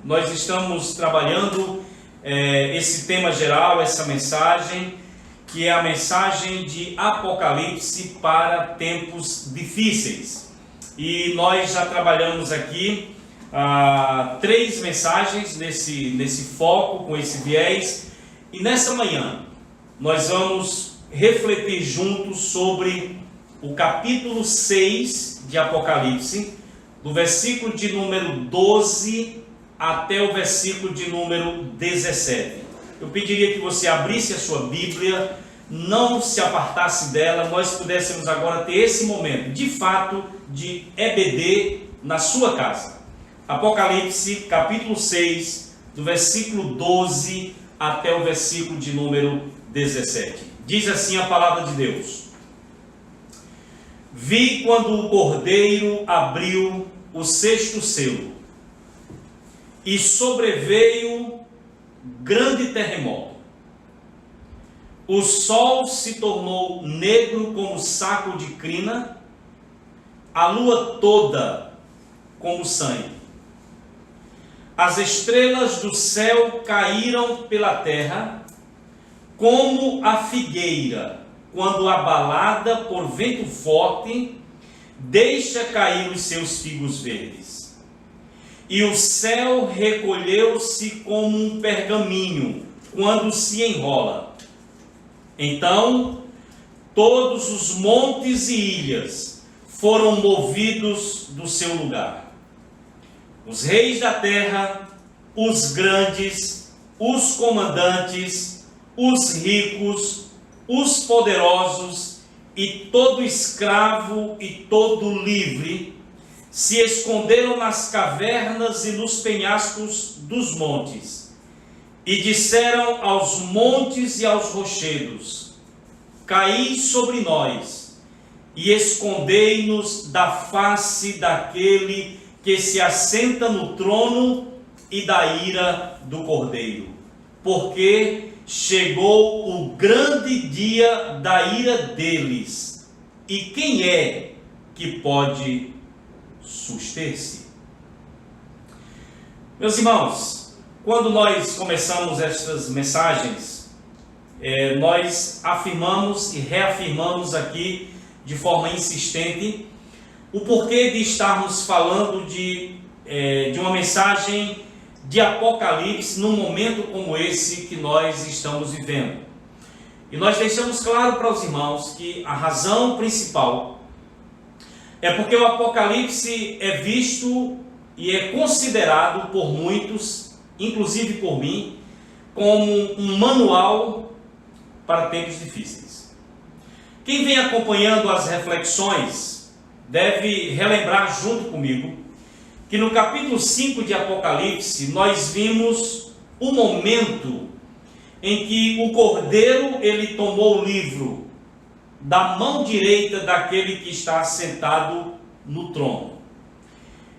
nós estamos trabalhando esse tema geral, essa mensagem, que é a mensagem de Apocalipse para tempos difíceis. E nós já trabalhamos aqui 3 mensagens nesse foco, com esse viés. E nessa manhã nós vamos refletir juntos sobre o capítulo 6 de Apocalipse, do versículo de número 12 até o versículo de número 17. Eu pediria que você abrisse a sua Bíblia, não se apartasse dela, nós pudéssemos agora ter esse momento, de fato, de EBD na sua casa. Apocalipse, capítulo 6, do versículo 12 até o versículo de número 17. Diz assim a palavra de Deus: Vi quando o Cordeiro abriu o 6º selo, e sobreveio grande terremoto. O sol se tornou negro como saco de crina, a lua toda como sangue. As estrelas do céu caíram pela terra, como a figueira, quando abalada por vento forte, deixa cair os seus figos verdes. E o céu recolheu-se como um pergaminho, quando se enrola. Então, todos os montes e ilhas foram movidos do seu lugar. Os reis da terra, os grandes, os comandantes, os ricos, os poderosos e todo escravo e todo livre se esconderam nas cavernas e nos penhascos dos montes, e disseram aos montes e aos rochedos: Caí sobre nós, e escondei-nos da face daquele que se assenta no trono e da ira do Cordeiro, porque chegou o grande dia da ira deles, e quem é que pode suster-se? Meus irmãos, quando nós começamos estas mensagens, nós afirmamos e reafirmamos aqui de forma insistente o porquê de estarmos falando de uma mensagem de Apocalipse num momento como esse que nós estamos vivendo. E nós deixamos claro para os irmãos que a razão principal é porque o Apocalipse é visto e é considerado por muitos, inclusive por mim, como um manual para tempos difíceis. Quem vem acompanhando as reflexões deve relembrar junto comigo que no capítulo 5 de Apocalipse nós vimos o momento em que o Cordeiro ele tomou o livro da mão direita daquele que está sentado no trono.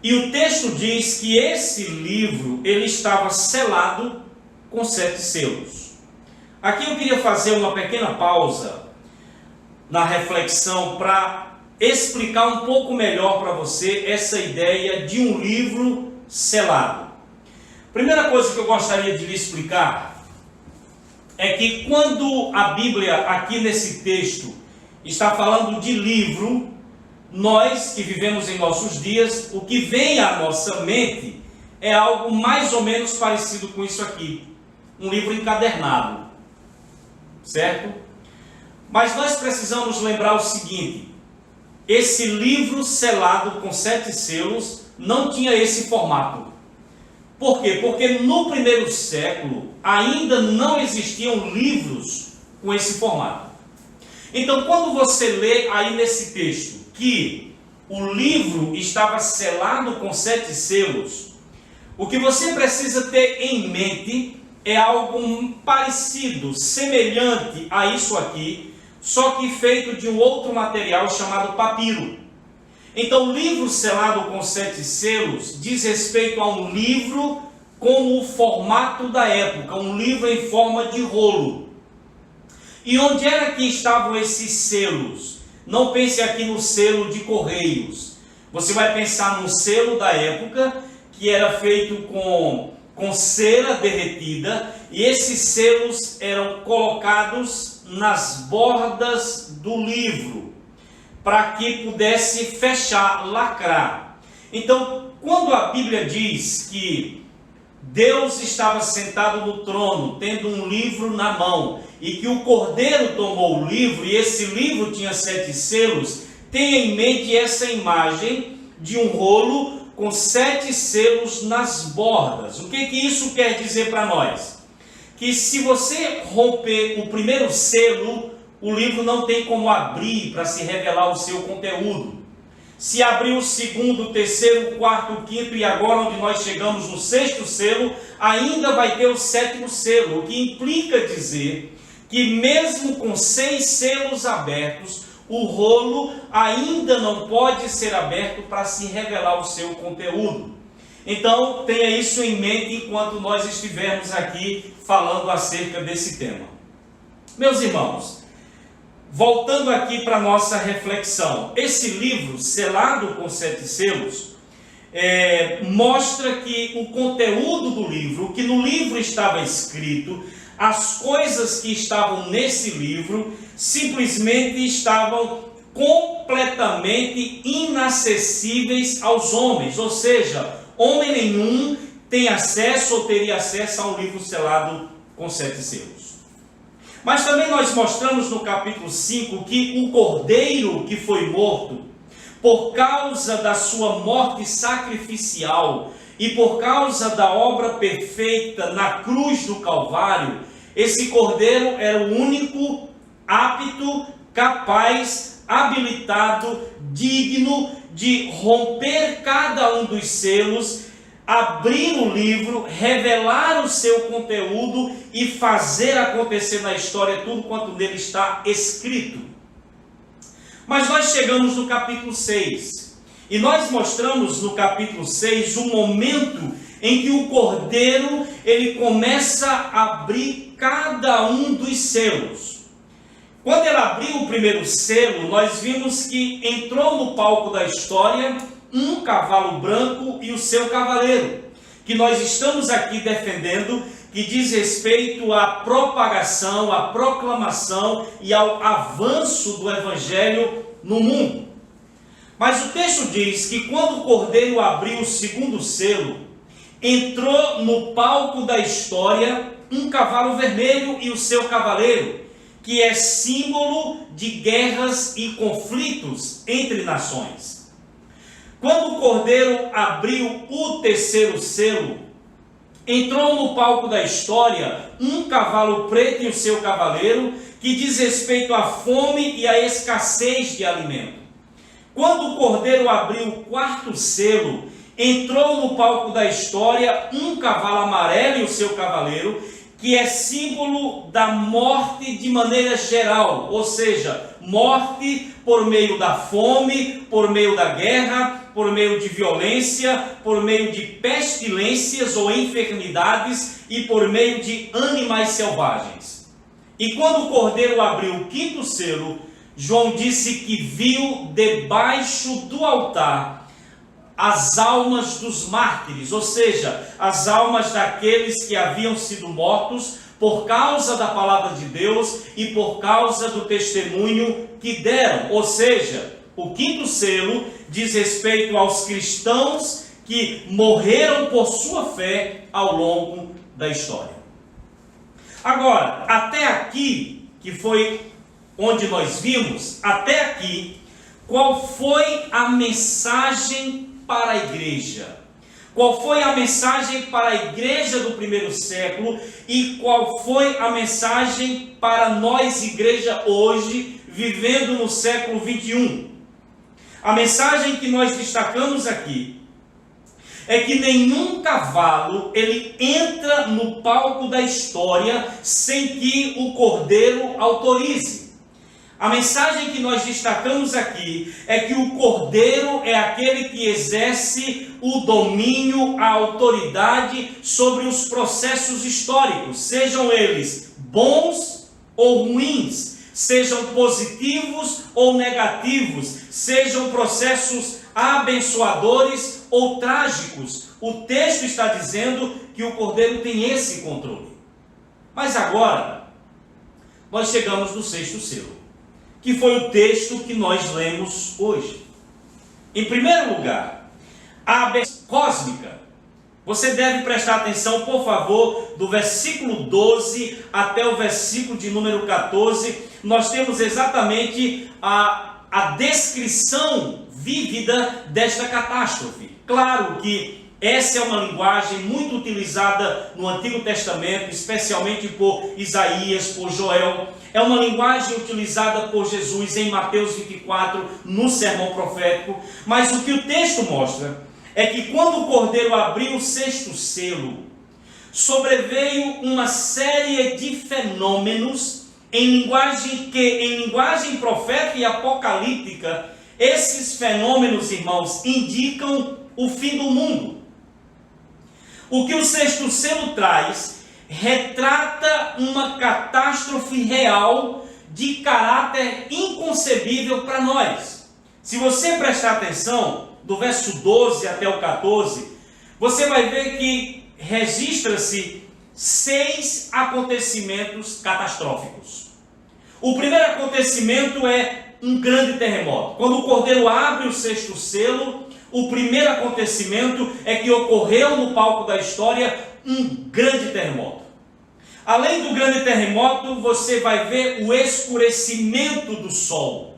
E o texto diz que esse livro ele estava selado com 7 selos. Aqui eu queria fazer uma pequena pausa na reflexão para explicar um pouco melhor para você essa ideia de um livro selado. Primeira coisa que eu gostaria de lhe explicar é que quando a Bíblia aqui nesse texto está falando de livro, nós que vivemos em nossos dias, o que vem à nossa mente é algo mais ou menos parecido com isso aqui, um livro encadernado, certo? Mas nós precisamos lembrar o seguinte: esse livro selado com 7 selos não tinha esse formato. Por quê? Porque no primeiro século ainda não existiam livros com esse formato. Então, quando você lê aí nesse texto que o livro estava selado com 7 selos, o que você precisa ter em mente é algo parecido, semelhante a isso aqui, só que feito de um outro material chamado papiro. Então, o livro selado com 7 selos diz respeito a um livro com o formato da época, um livro em forma de rolo. E onde era que estavam esses selos? Não pense aqui no selo de Correios. Você vai pensar no selo da época, que era feito com cera derretida, e esses selos eram colocados nas bordas do livro, para que pudesse fechar, lacrar. Então, quando a Bíblia diz que Deus estava sentado no trono, tendo um livro na mão, e que o Cordeiro tomou o livro, e esse livro tinha 7 selos, tenha em mente essa imagem de um rolo com 7 selos nas bordas. O que isso quer dizer para nós? Que se você romper o primeiro selo, o livro não tem como abrir para se revelar o seu conteúdo. Se abrir o segundo, o terceiro, o quarto, o quinto, e agora onde nós chegamos no 6º selo, ainda vai ter o 7º selo, o que implica dizer que mesmo com 6 selos abertos, o rolo ainda não pode ser aberto para se revelar o seu conteúdo. Então, tenha isso em mente enquanto nós estivermos aqui falando acerca desse tema. Meus irmãos, voltando aqui para a nossa reflexão, esse livro, selado com 7 selos, mostra que o conteúdo do livro, o que no livro estava escrito, as coisas que estavam nesse livro, simplesmente estavam completamente inacessíveis aos homens, ou seja, homem nenhum tem acesso ou teria acesso a um livro selado com 7 selos. Mas também nós mostramos no capítulo 5 que o cordeiro que foi morto, por causa da sua morte sacrificial e por causa da obra perfeita na cruz do Calvário, esse cordeiro era o único apto, capaz, habilitado, digno de romper cada um dos selos, abrir o livro, revelar o seu conteúdo e fazer acontecer na história tudo quanto nele está escrito. Mas nós chegamos no capítulo 6, e nós mostramos no capítulo 6 o momento em que o cordeiro ele começa a abrir cada um dos selos. Quando ele abriu o primeiro selo, nós vimos que entrou no palco da história um cavalo branco e o seu cavaleiro, que nós estamos aqui defendendo, que diz respeito à propagação, à proclamação e ao avanço do Evangelho no mundo. Mas o texto diz que quando o cordeiro abriu o segundo selo, entrou no palco da história um cavalo vermelho e o seu cavaleiro, que é símbolo de guerras e conflitos entre nações. Quando o cordeiro abriu o terceiro selo, entrou no palco da história um cavalo preto e o seu cavaleiro, que diz respeito à fome e à escassez de alimento. Quando o cordeiro abriu o quarto selo, entrou no palco da história um cavalo amarelo e o seu cavaleiro, que é símbolo da morte de maneira geral, ou seja, morte por meio da fome, por meio da guerra, por meio de violência, por meio de pestilências ou enfermidades e por meio de animais selvagens. E quando o cordeiro abriu o quinto selo, João disse que viu debaixo do altar as almas dos mártires, ou seja, as almas daqueles que haviam sido mortos por causa da palavra de Deus e por causa do testemunho que deram. Ou seja, o quinto selo diz respeito aos cristãos que morreram por sua fé ao longo da história. Agora, até aqui, que foi onde nós vimos, até aqui, qual foi a mensagem para a igreja? Qual foi a mensagem para a igreja do primeiro século e qual foi a mensagem para nós, igreja, hoje, vivendo no século 21? A mensagem que nós destacamos aqui é que nenhum cavalo ele entra no palco da história sem que o cordeiro autorize. A mensagem que nós destacamos aqui é que o cordeiro é aquele que exerce o domínio, a autoridade sobre os processos históricos, sejam eles bons ou ruins, sejam positivos ou negativos, sejam processos abençoadores ou trágicos. o texto está dizendo que o Cordeiro tem esse controle. Mas agora, nós chegamos no sexto selo, que foi o texto que nós lemos hoje. Em primeiro lugar, a abertura cósmica. Você deve prestar atenção, por favor, do versículo 12 até o versículo de número 14. Nós temos exatamente a descrição vívida desta catástrofe. Claro que essa é uma linguagem muito utilizada no Antigo Testamento, especialmente por Isaías, por Joel. É uma linguagem utilizada por Jesus em Mateus 24, no sermão profético. Mas o que o texto mostra é que quando o Cordeiro abriu o sexto selo, sobreveio uma série de fenômenos em linguagem profética e apocalíptica. Esses fenômenos, irmãos, indicam o fim do mundo. O que o sexto selo traz retrata uma catástrofe real de caráter inconcebível para nós. Se você prestar atenção, do verso 12 até o 14, você vai ver que registra-se 6 acontecimentos catastróficos. O primeiro acontecimento é um grande terremoto. Quando o Cordeiro abre o sexto selo, o primeiro acontecimento é que ocorreu no palco da história um grande terremoto. Além do grande terremoto, você vai ver o escurecimento do sol.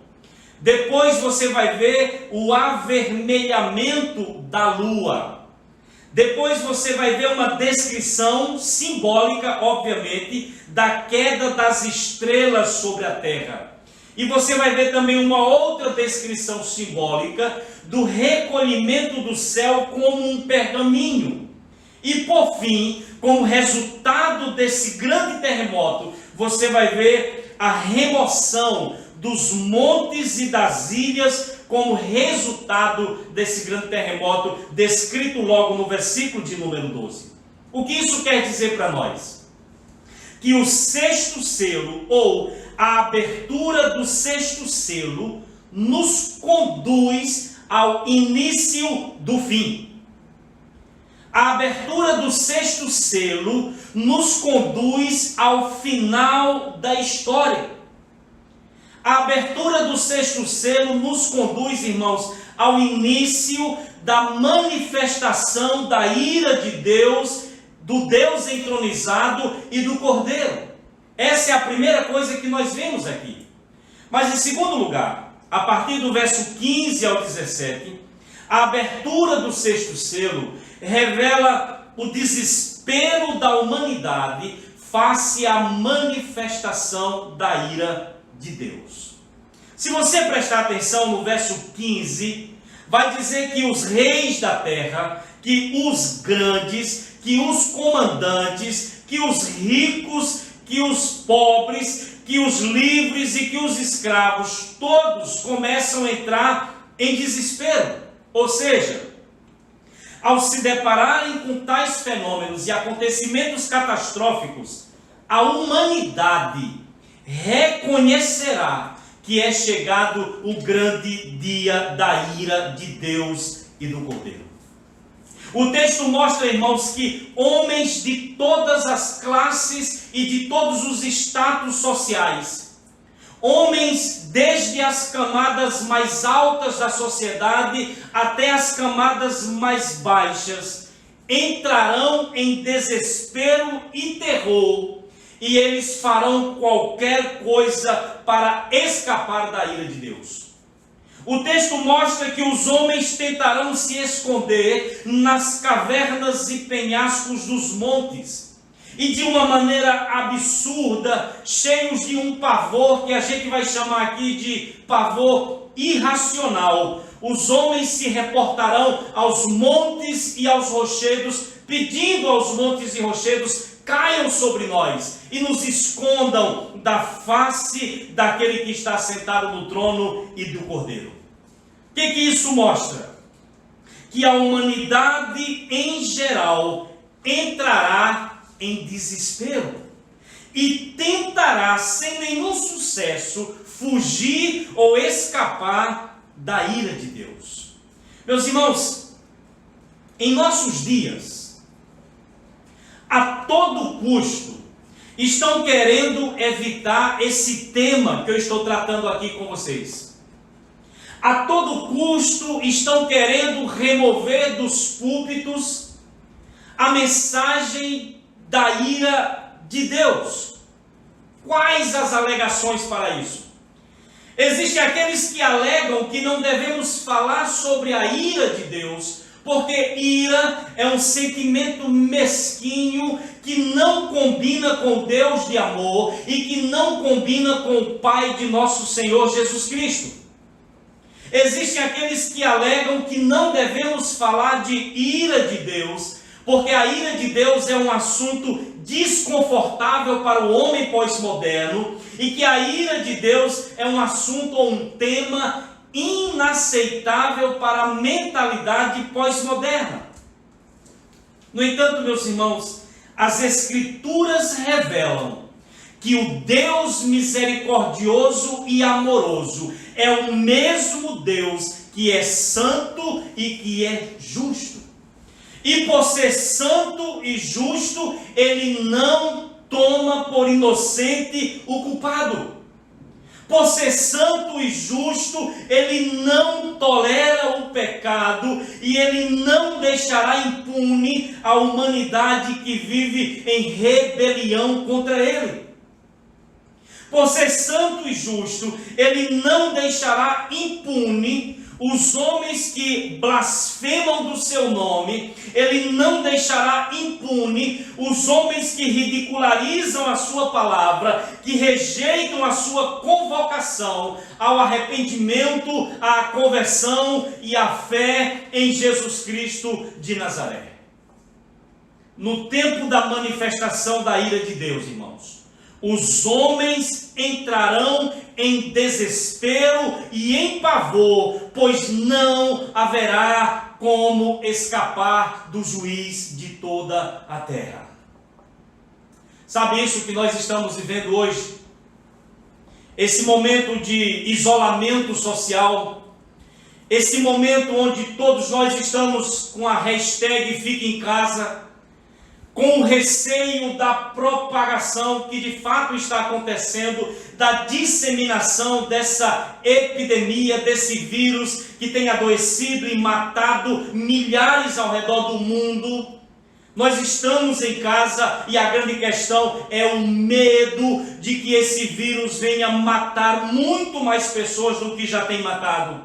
Depois você vai ver o avermelhamento da lua. Depois você vai ver uma descrição simbólica, obviamente, da queda das estrelas sobre a terra. E você vai ver também uma outra descrição simbólica do recolhimento do céu como um pergaminho. E por fim, como resultado desse grande terremoto, você vai ver a remoção dos montes e das ilhas como resultado desse grande terremoto, descrito logo no versículo de número 12. O que isso quer dizer para nós? Que o sexto selo, ou a abertura do sexto selo, nos conduz ao início do fim. A abertura do sexto selo nos conduz ao final da história. A abertura do sexto selo nos conduz, irmãos, ao início da manifestação da ira de Deus, do Deus entronizado e do Cordeiro. Essa é a primeira coisa que nós vemos aqui. Mas em segundo lugar, a partir do verso 15 ao 17, a abertura do sexto selo revela o desespero da humanidade face à manifestação da ira de Deus. Se você prestar atenção no verso 15, vai dizer que os reis da terra, que os grandes, que os comandantes, que os ricos, que os pobres, que os livres e que os escravos, todos começam a entrar em desespero. Ou seja, ao se depararem com tais fenômenos e acontecimentos catastróficos, a humanidade reconhecerá que é chegado o grande dia da ira de Deus e do Cordeiro. O texto mostra, irmãos, que homens de todas as classes e de todos os status sociais, homens desde as camadas mais altas da sociedade até as camadas mais baixas, entrarão em desespero e terror, e eles farão qualquer coisa para escapar da ira de Deus. O texto mostra que os homens tentarão se esconder nas cavernas e penhascos dos montes, e de uma maneira absurda, cheios de um pavor que a gente vai chamar aqui de pavor irracional, os homens se reportarão aos montes e aos rochedos, pedindo aos montes e rochedos: caiam sobre nós e nos escondam da face daquele que está sentado no trono e do Cordeiro. O que isso mostra? Que a humanidade em geral entrará em desespero e tentará, sem nenhum sucesso, fugir ou escapar da ira de Deus. Meus irmãos, Em nossos dias, a todo custo, estão querendo evitar esse tema que eu estou tratando aqui com vocês. A todo custo, estão querendo remover dos púlpitos a mensagem da ira de Deus. Quais as alegações para isso? Existem aqueles que alegam que não devemos falar sobre a ira de Deus, porque ira é um sentimento mesquinho que não combina com Deus de amor e que não combina com o Pai de nosso Senhor Jesus Cristo. Existem aqueles que alegam que não devemos falar de ira de Deus, porque a ira de Deus é um assunto desconfortável para o homem pós-moderno e que a ira de Deus é um assunto ou um tema inaceitável para a mentalidade pós-moderna. No entanto, meus irmãos, as Escrituras revelam que o Deus misericordioso e amoroso é o mesmo Deus que é santo e que é justo. E por ser santo e justo, ele não toma por inocente o culpado. Por ser santo e justo, ele não tolera o pecado e ele não deixará impune a humanidade que vive em rebelião contra ele. Por ser santo e justo, ele não deixará impune os homens que blasfemam do seu nome, ele não deixará impune os homens que ridicularizam a sua palavra, que rejeitam a sua convocação ao arrependimento, à conversão e à fé em Jesus Cristo de Nazaré. No tempo da manifestação da ira de Deus, irmãos, os homens entrarão em desespero e em pavor, pois não haverá como escapar do juiz de toda a terra. Sabe isso que nós estamos vivendo hoje? Esse momento de isolamento social, esse momento onde todos nós estamos com a hashtag Fique em Casa, com o receio da propagação que de fato está acontecendo, da disseminação dessa epidemia, desse vírus que tem adoecido e matado milhares ao redor do mundo. Nós estamos em casa e a grande questão é o medo de que esse vírus venha matar muito mais pessoas do que já tem matado.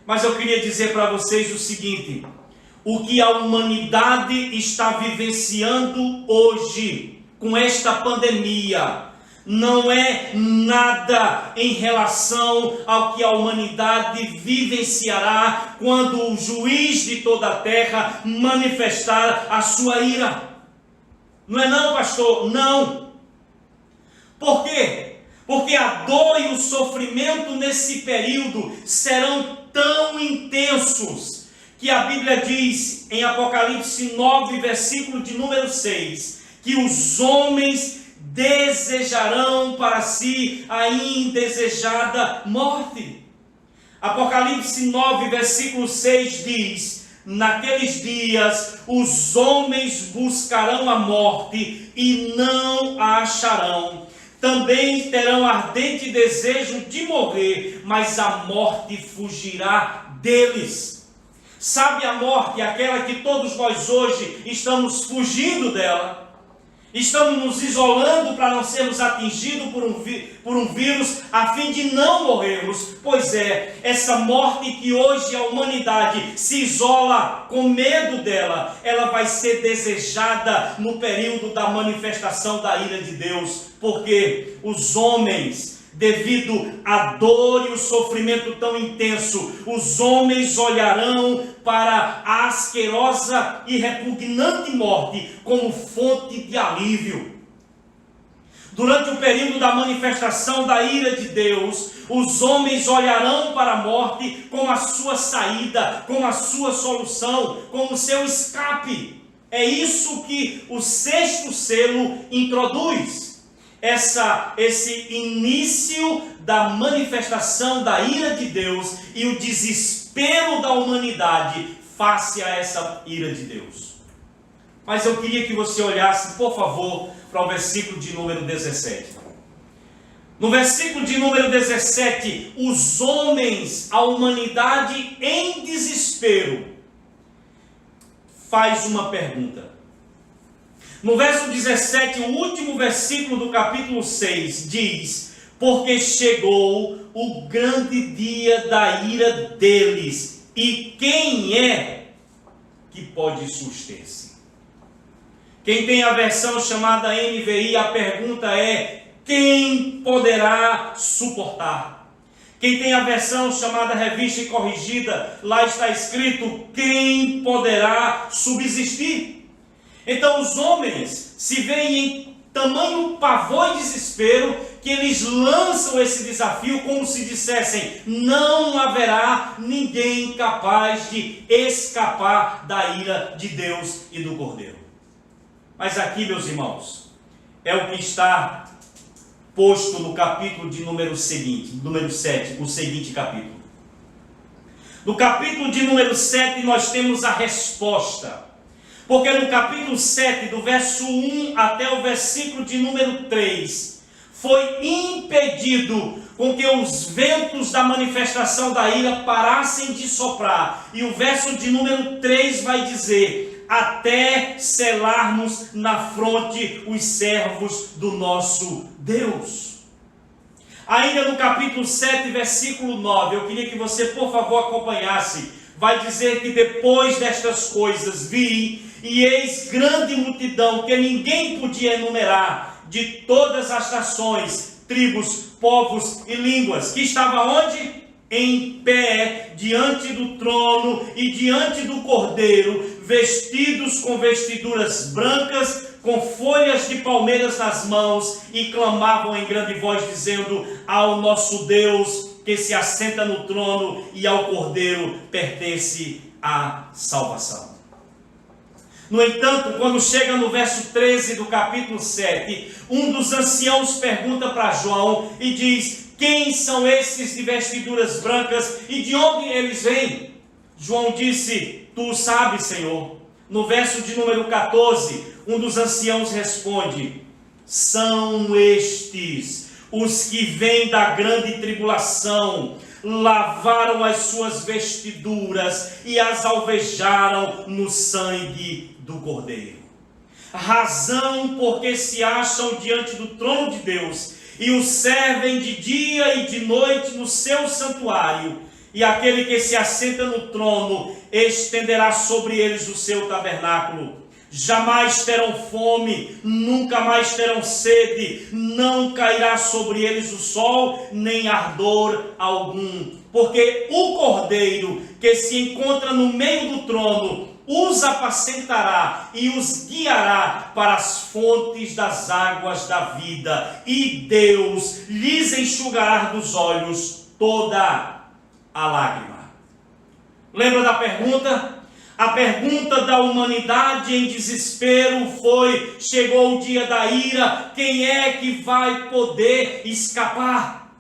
Mas eu queria dizer para vocês o seguinte: o que a humanidade está vivenciando hoje com esta pandemia não é nada em relação ao que a humanidade vivenciará quando o juiz de toda a terra manifestar a sua ira. Não é não, pastor? Não. Por quê? Porque a dor e o sofrimento nesse período serão tão intensos que a Bíblia diz em Apocalipse 9, versículo de número 6, que os homens desejarão para si a indesejada morte. Apocalipse 9, versículo 6 diz: naqueles dias os homens buscarão a morte e não a acharão. Também terão ardente desejo de morrer, mas a morte fugirá deles. Sabe a morte, aquela que todos nós hoje estamos fugindo dela? Estamos nos isolando para não sermos atingidos por um vírus, a fim de não morrermos. Pois é, essa morte que hoje a humanidade se isola com medo dela, ela vai ser desejada no período da manifestação da ira de Deus. Porque os homens, devido à dor e o sofrimento tão intenso, os homens olharão para a asquerosa e repugnante morte como fonte de alívio. Durante o período da manifestação da ira de Deus, os homens olharão para a morte como a sua saída, como a sua solução, como o seu escape. É isso que o sexto selo introduz. Esse início da manifestação da ira de Deus e o desespero da humanidade face a essa ira de Deus. Mas eu queria que você olhasse, por favor, para o versículo de número 17. No versículo de número 17, os homens, a humanidade em desespero, faz uma pergunta. No verso 17, o último versículo do capítulo 6, diz: porque chegou o grande dia da ira deles, e quem é que pode suster-se? Quem tem a versão chamada NVI, a pergunta é: quem poderá suportar? Quem tem a versão chamada Revista e Corrigida, lá está escrito: quem poderá subsistir? Então os homens se veem em tamanho pavor e desespero que eles lançam esse desafio como se dissessem: não haverá ninguém capaz de escapar da ira de Deus e do Cordeiro. Mas aqui, meus irmãos, é o que está posto no capítulo de número 7, o seguinte capítulo. No capítulo de número 7 nós temos a resposta. Porque no capítulo 7, do verso 1 até o versículo de número 3, foi impedido com que os ventos da manifestação da ira parassem de soprar. E o verso de número 3 vai dizer: até selarmos na fronte os servos do nosso Deus. Ainda no capítulo 7, versículo 9, eu queria que você, por favor, acompanhasse. Vai dizer que depois destas coisas vi, e eis grande multidão que ninguém podia enumerar, de todas as nações, tribos, povos e línguas, que estava onde? Em pé, diante do trono e diante do Cordeiro, vestidos com vestiduras brancas, com folhas de palmeiras nas mãos, e clamavam em grande voz, dizendo: ao nosso Deus que se assenta no trono e ao Cordeiro pertence a salvação. No entanto, quando chega no verso 13 do capítulo 7, um dos anciãos pergunta para João e diz: quem são esses de vestiduras brancas e de onde eles vêm? João disse: tu sabes, Senhor. No verso de número 14, um dos anciãos responde: são estes os que vêm da grande tribulação, lavaram as suas vestiduras e as alvejaram no sangue do Cordeiro. Razão porque se acham diante do trono de Deus e o servem de dia e de noite no seu santuário. E aquele que se assenta no trono estenderá sobre eles o seu tabernáculo. Jamais terão fome, nunca mais terão sede, não cairá sobre eles o sol, nem ardor algum. Porque o Cordeiro que se encontra no meio do trono os apacentará e os guiará para as fontes das águas da vida. E Deus lhes enxugará dos olhos toda a lágrima. Lembra da pergunta? A pergunta da humanidade em desespero foi: chegou o dia da ira, quem é que vai poder escapar?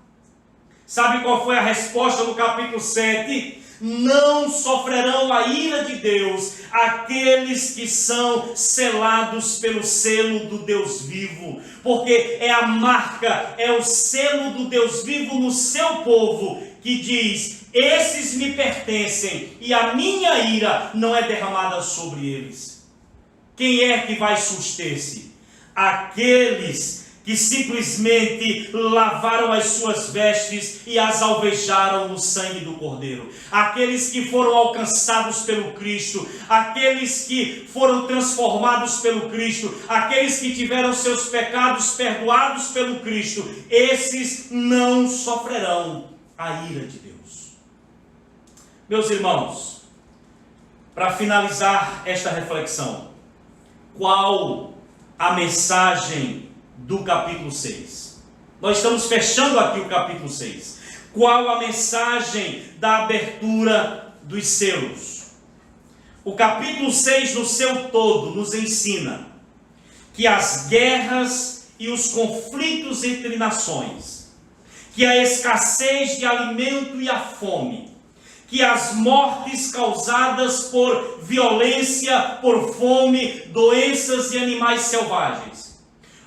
Sabe qual foi a resposta no capítulo 7? Não sofrerão a ira de Deus aqueles que são selados pelo selo do Deus vivo, porque é a marca, é o selo do Deus vivo no seu povo, que diz: esses me pertencem e a minha ira não é derramada sobre eles. Quem é que vai suster-se? Aqueles que simplesmente lavaram as suas vestes e as alvejaram no sangue do Cordeiro. Aqueles que foram alcançados pelo Cristo, aqueles que foram transformados pelo Cristo, aqueles que tiveram seus pecados perdoados pelo Cristo, esses não sofrerão a ira de Deus. Meus irmãos, para finalizar esta reflexão, qual a mensagem do capítulo 6? Nós estamos fechando aqui o capítulo 6. Qual a mensagem da abertura dos selos? O capítulo 6 no seu todo nos ensina que as guerras e os conflitos entre nações, que a escassez de alimento e a fome, que as mortes causadas por violência, por fome, doenças e animais selvagens.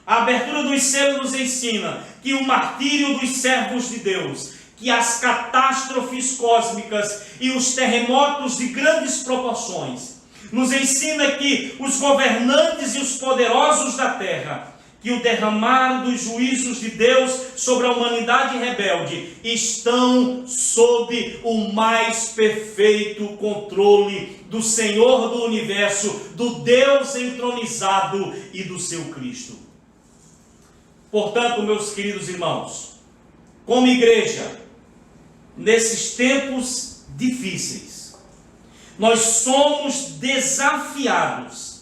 A abertura dos céus nos ensina que o martírio dos servos de Deus, que as catástrofes cósmicas e os terremotos de grandes proporções, nos ensina que os governantes e os poderosos da terra, que o derramar dos juízos de Deus sobre a humanidade rebelde estão sob o mais perfeito controle do Senhor do universo, do Deus entronizado e do seu Cristo. Portanto, meus queridos irmãos, como igreja, nesses tempos difíceis, nós somos desafiados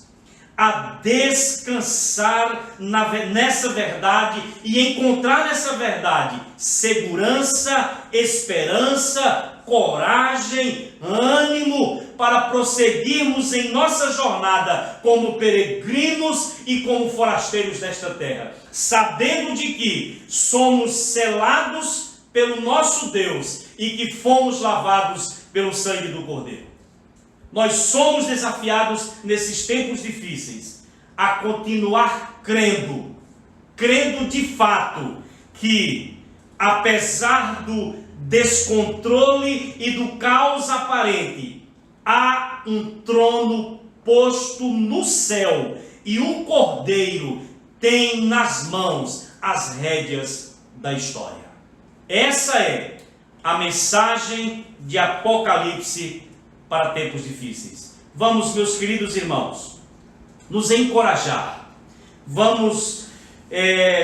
a descansar nessa verdade e encontrar nessa verdade segurança, esperança, coragem, ânimo para prosseguirmos em nossa jornada como peregrinos e como forasteiros desta terra, sabendo de que somos selados pelo nosso Deus e que fomos lavados pelo sangue do Cordeiro. Nós somos desafiados nesses tempos difíceis a continuar crendo de fato que, apesar do descontrole e do caos aparente, há um trono posto no céu e o Cordeiro tem nas mãos as rédeas da história. Essa é a mensagem de Apocalipse para tempos difíceis. Vamos, meus queridos irmãos, nos encorajar. Vamos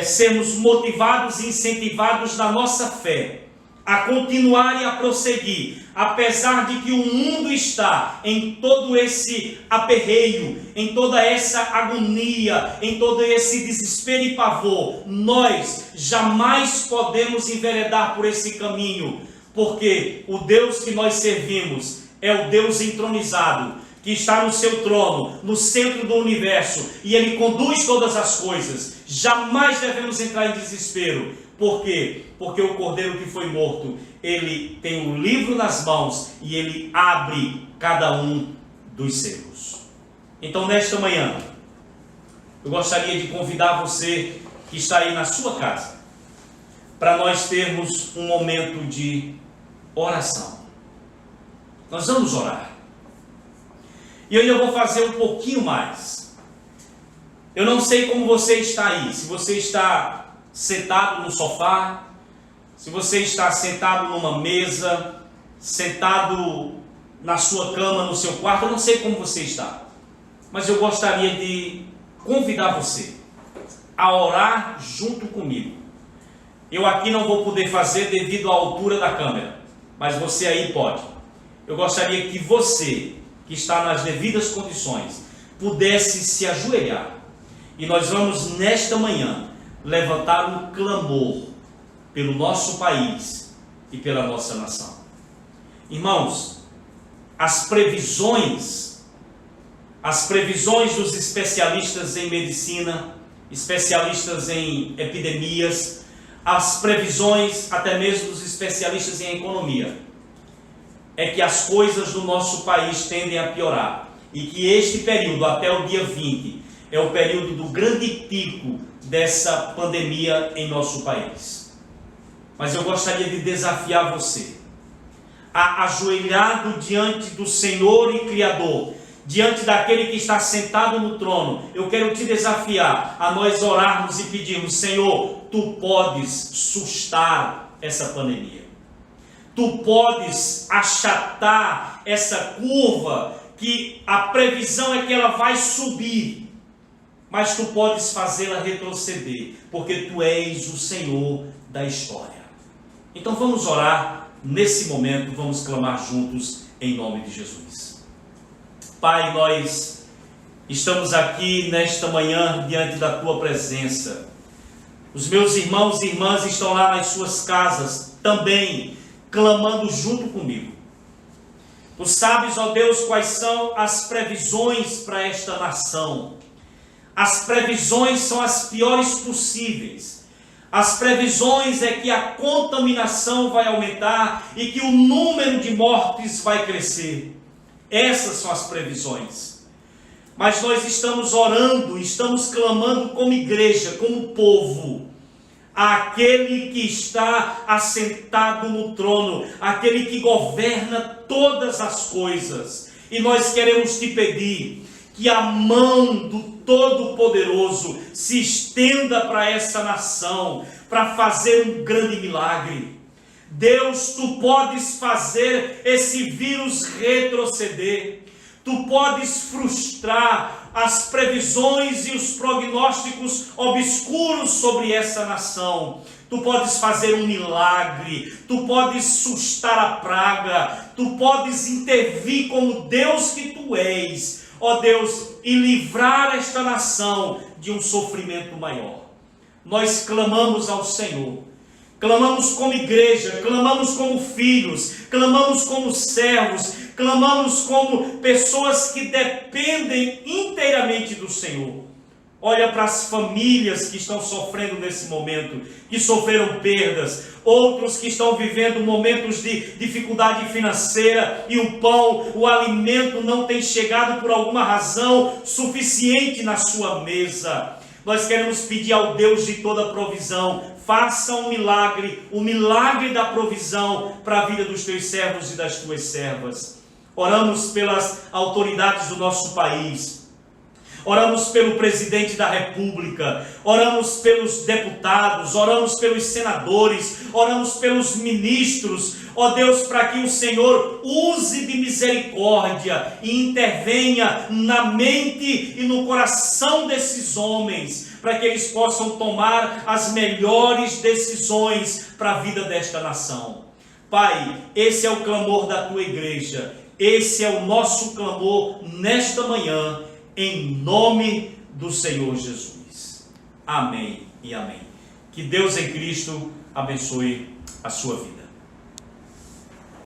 sermos motivados e incentivados na nossa fé a continuar e a prosseguir, apesar de que o mundo está em todo esse aperreio, em toda essa agonia, em todo esse desespero e pavor. Nós jamais podemos enveredar por esse caminho, porque o Deus que nós servimos é o Deus entronizado, que está no seu trono, no centro do universo, e Ele conduz todas as coisas. Jamais devemos entrar em desespero. Por quê? Porque o Cordeiro que foi morto, Ele tem um livro nas mãos e Ele abre cada um dos selos. Então, nesta manhã, eu gostaria de convidar você que está aí na sua casa, para nós termos um momento de oração. Nós vamos orar. E eu ainda vou fazer um pouquinho mais. Eu não sei como você está aí. Se você está sentado no sofá, se você está sentado numa mesa, sentado na sua cama, no seu quarto, eu não sei como você está. Mas eu gostaria de convidar você a orar junto comigo. Eu aqui não vou poder fazer devido à altura da câmera, mas você aí pode. Eu gostaria que você, que está nas devidas condições, pudesse se ajoelhar. E nós vamos, nesta manhã, levantar um clamor pelo nosso país e pela nossa nação. Irmãos, as previsões dos especialistas em medicina, especialistas em epidemias, as previsões até mesmo dos especialistas em economia, é que as coisas do nosso país tendem a piorar e que este período, até o dia 20, é o período do grande pico dessa pandemia em nosso país. Mas eu gostaria de desafiar você a, ajoelhado diante do Senhor e Criador, diante daquele que está sentado no trono, eu quero te desafiar a nós orarmos e pedirmos: Senhor, Tu podes sustar essa pandemia. Tu podes achatar essa curva, que a previsão é que ela vai subir, mas Tu podes fazê-la retroceder, porque Tu és o Senhor da história. Então vamos orar nesse momento, vamos clamar juntos em nome de Jesus. Pai, nós estamos aqui nesta manhã diante da Tua presença. Os meus irmãos e irmãs estão lá nas suas casas também, clamando junto comigo. Tu sabes, ó Deus, quais são as previsões para esta nação. As previsões são as piores possíveis. As previsões é que a contaminação vai aumentar e que o número de mortes vai crescer. Essas são as previsões. Mas nós estamos orando, estamos clamando como igreja, como povo, àquele que está assentado no trono, aquele que governa todas as coisas. E nós queremos te pedir que a mão do Todo-Poderoso se estenda para essa nação, para fazer um grande milagre. Deus, tu podes fazer esse vírus retroceder, tu podes frustrar as previsões e os prognósticos obscuros sobre essa nação. Tu podes fazer um milagre, tu podes sustar a praga, tu podes intervir como Deus que tu és, ó Deus, e livrar esta nação de um sofrimento maior. Nós clamamos ao Senhor, clamamos como igreja, clamamos como filhos, clamamos como servos, clamamos como pessoas que dependem inteiramente do Senhor. Olha para as famílias que estão sofrendo nesse momento, que sofreram perdas, outros que estão vivendo momentos de dificuldade financeira e o pão, o alimento não tem chegado por alguma razão suficiente na sua mesa. Nós queremos pedir ao Deus de toda provisão, faça um milagre, o milagre da provisão para a vida dos teus servos e das tuas servas. Oramos pelas autoridades do nosso país. Oramos pelo presidente da República, oramos pelos deputados, oramos pelos senadores, oramos pelos ministros, ó Deus, para que o Senhor use de misericórdia e intervenha na mente e no coração desses homens, para que eles possam tomar as melhores decisões para a vida desta nação. Pai, esse é o clamor da tua igreja, esse é o nosso clamor nesta manhã, em nome do Senhor Jesus. Amém e amém. Que Deus em Cristo abençoe a sua vida.